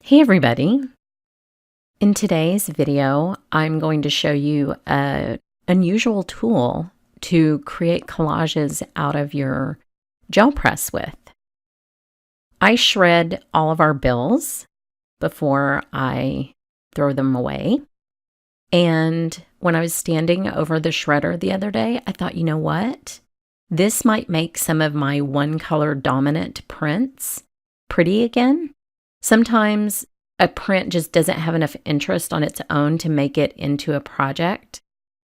Hey everybody! In today's video, I'm going to show you an unusual tool to create collages out of your gel press with. I shred all of our bills before I throw them away. And when I was standing over the shredder the other day, I thought, you know what? This might make some of my one color dominant prints pretty again. Sometimes a print just doesn't have enough interest on its own to make it into a project,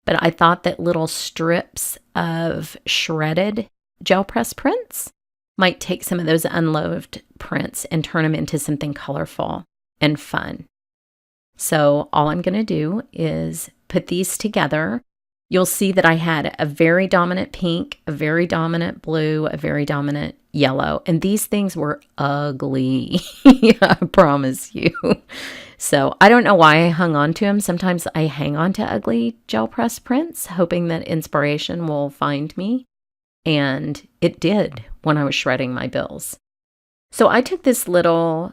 but I thought that little strips of shredded gel press prints might take some of those unloved prints and turn them into something colorful and fun. So all I'm going to do is put these together. You'll see that I had a very dominant pink, a very dominant blue, a very dominant yellow, and these things were ugly. I promise you. So I don't know why I hung on to them. Sometimes I hang on to ugly gel press prints, hoping that inspiration will find me, and it did when I was shredding my bills. So I took this little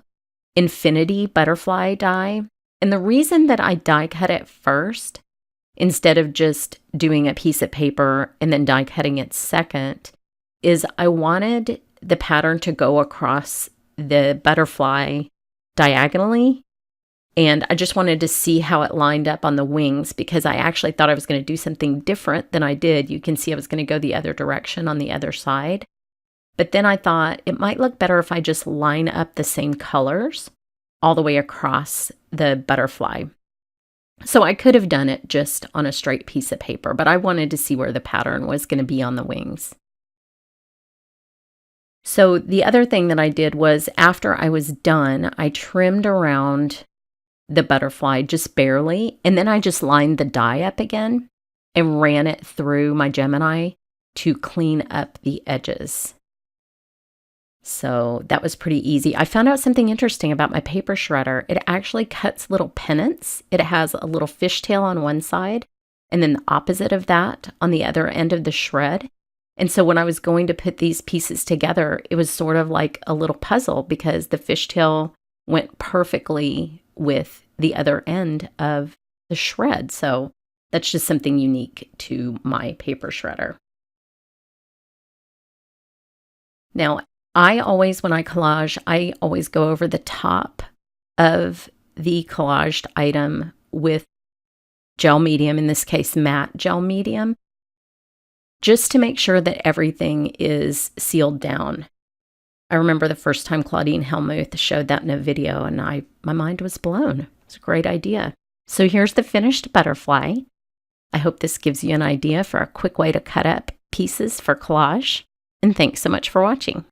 infinity butterfly die, and the reason that I die cut it first instead of just doing a piece of paper and then die cutting it second is I wanted the pattern to go across the butterfly diagonally, and I just wanted to see how it lined up on the wings because I actually thought I was going to do something different than I did. You can see I was going to go the other direction on the other side, but then I thought it might look better if I just line up the same colors all the way across the butterfly. So I could have done it just on a straight piece of paper, but I wanted to see where the pattern was going to be on the wings. So the other thing that I did was after I was done, I trimmed around the butterfly just barely, and then I just lined the die up again and ran it through my GEMINI to clean up the edges. So that was pretty easy. I found out something interesting about my paper shredder. It actually cuts little pennants. It has a little fishtail on one side and then the opposite of that on the other end of the shred. And so when I was going to put these pieces together, it was sort of like a little puzzle because the fishtail went perfectly with the other end of the shred. So that's just something unique to my paper shredder. Now, I always, when I collage, I always go over the top of the collaged item with gel medium, in this case, matte gel medium, just to make sure that everything is sealed down. I remember the first time Claudine Helmuth showed that in a video, and my mind was blown. It's a great idea. So here's the finished butterfly. I hope this gives you an idea for a quick way to cut up pieces for collage, and thanks so much for watching.